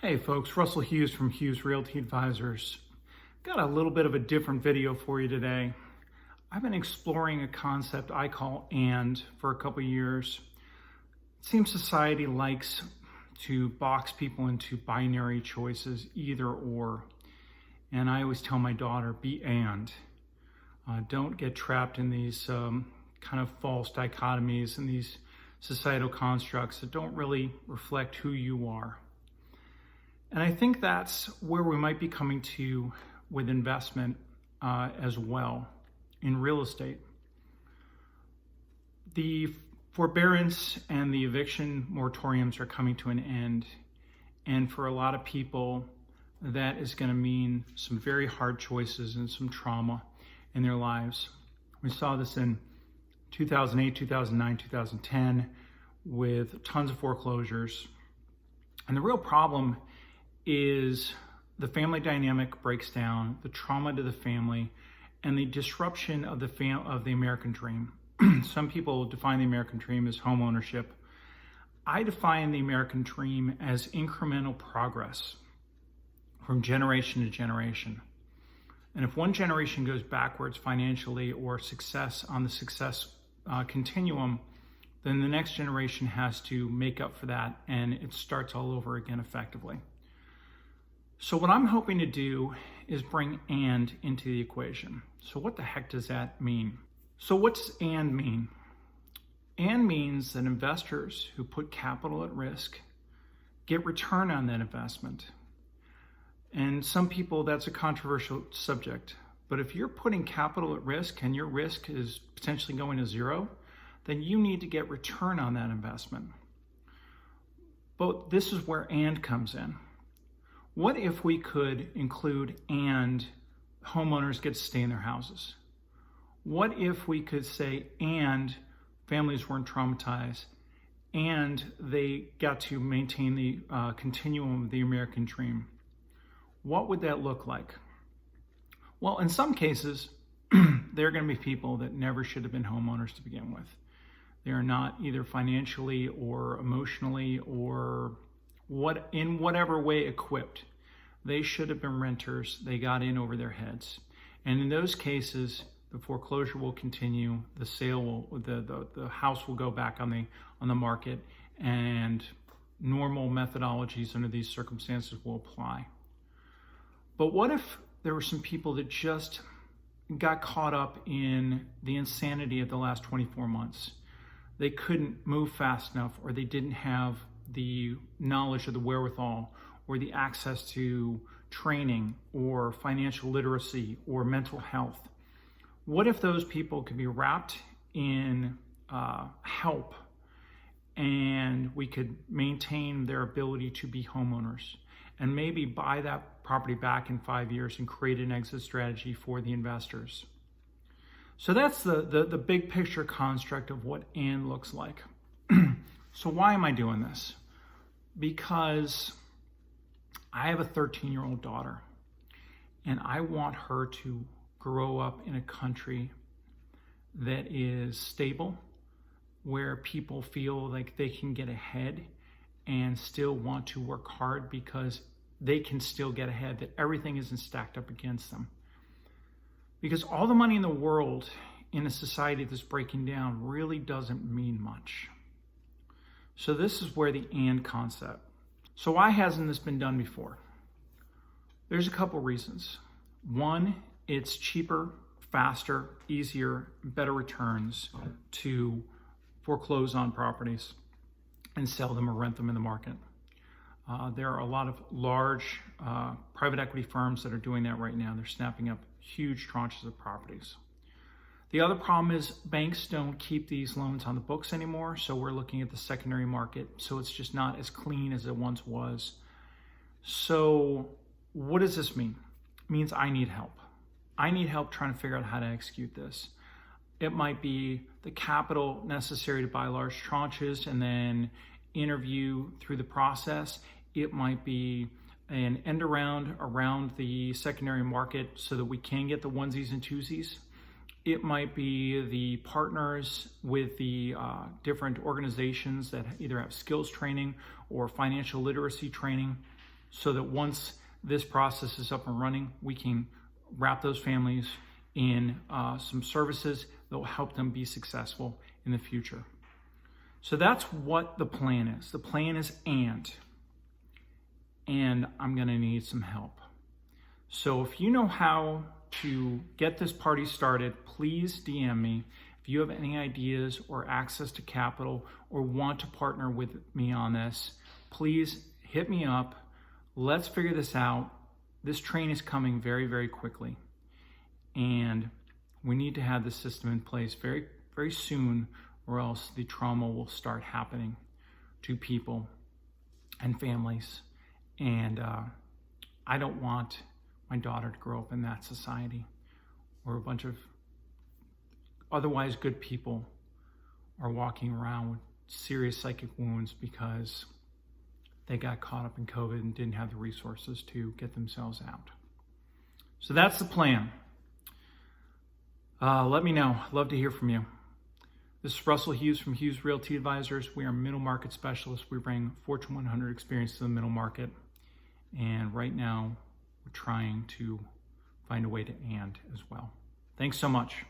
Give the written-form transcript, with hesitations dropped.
Hey folks, Russell Hughes from Hughes Realty Advisors. Got a little bit of a different video for you today. I've been exploring a concept I call "and" for a couple years. It seems society likes to box people into binary choices, either or. And I always tell my daughter, be "and." Don't get trapped in these kind of false dichotomies and these societal constructs that don't really reflect who you are. And I think that's where we might be coming to with investment as well in real estate. The forbearance and the eviction moratoriums are coming to an end. And for a lot of people, that is going to mean some very hard choices and some trauma in their lives. We saw this in 2008, 2009, 2010 with tons of foreclosures. And the real problem is the family dynamic breaks down, the trauma to the family, and the disruption of the American dream. Some people define the American dream as home ownership. I define the American dream as incremental progress from generation to generation. And if one generation goes backwards financially or success on the success continuum, then the next generation has to make up for that, and it starts all over again effectively. So what I'm hoping to do is bring "and" into the equation. So what the heck does that mean? So what's "and" mean? "And" means that investors who put capital at risk get return on that investment. And some people, that's a controversial subject. But if you're putting capital at risk and your risk is potentially going to zero, then you need to get return on that investment. But this is where "and" comes in. What if we could include "and" homeowners get to stay in their houses? What if we could say "and" families weren't traumatized and they got to maintain the continuum of the American dream? What would that look like? Well, in some cases, there are going to be people that never should have been homeowners to begin with. They are not either financially or emotionally or in whatever way equipped. They should have been renters. They got in over their heads. And in those cases, the foreclosure will continue, the sale will, the house will go back on the market, and normal methodologies under these circumstances will apply. But what if there were some people that just got caught up in the insanity of the last 24 months? They couldn't move fast enough, or they didn't have the knowledge or the wherewithal or the access to training or financial literacy or mental health. What if those people could be wrapped in help and we could maintain their ability to be homeowners and maybe buy that property back in 5 years and create an exit strategy for the investors? So that's the big picture construct of what "and" looks like. So why am I doing this? Because I have a 13-year-old daughter, and I want her to grow up in a country that is stable, where people feel like they can get ahead and still want to work hard because they can still get ahead, that everything isn't stacked up against them. Because all the money in the world in a society that's breaking down really doesn't mean much. So this is where the "and" concept. So why hasn't this been done before? There's a couple reasons. One, it's cheaper, faster, easier, better returns to foreclose on properties and sell them or rent them in the market. There are a lot of large private equity firms that are doing that right now. They're snapping up huge tranches of properties. The other problem is banks don't keep these loans on the books anymore, so we're looking at the secondary market, so it's just not as clean as it once was. So what does this mean? It means I need help. I need help trying to figure out how to execute this. It might be the capital necessary to buy large tranches and then interview through the process. It might be an end around the secondary market so that we can get the onesies and twosies. It might be the partners with the different organizations that either have skills training or financial literacy training. so that once this process is up and running, we can wrap those families in some services that will help them be successful in the future. So that's what the plan is. The plan is and I'm gonna need some help. So if you know how to get this party started, please DM me. If you have any ideas or access to capital or want to partner with me on this, please hit me up. Let's figure this out. This train is coming very, very quickly. And we need to have the system in place very, very soon, or else the trauma will start happening to people and families. And I don't want my daughter to grow up in that society where a bunch of otherwise good people are walking around with serious psychic wounds because they got caught up in COVID and didn't have the resources to get themselves out. So that's the plan. Let me know. Love to hear from you. This is Russell Hughes from Hughes Realty Advisors. We are middle market specialists. We bring Fortune 100 experience to the middle market. And right now, we're trying to find a way to and as well. Thanks so much.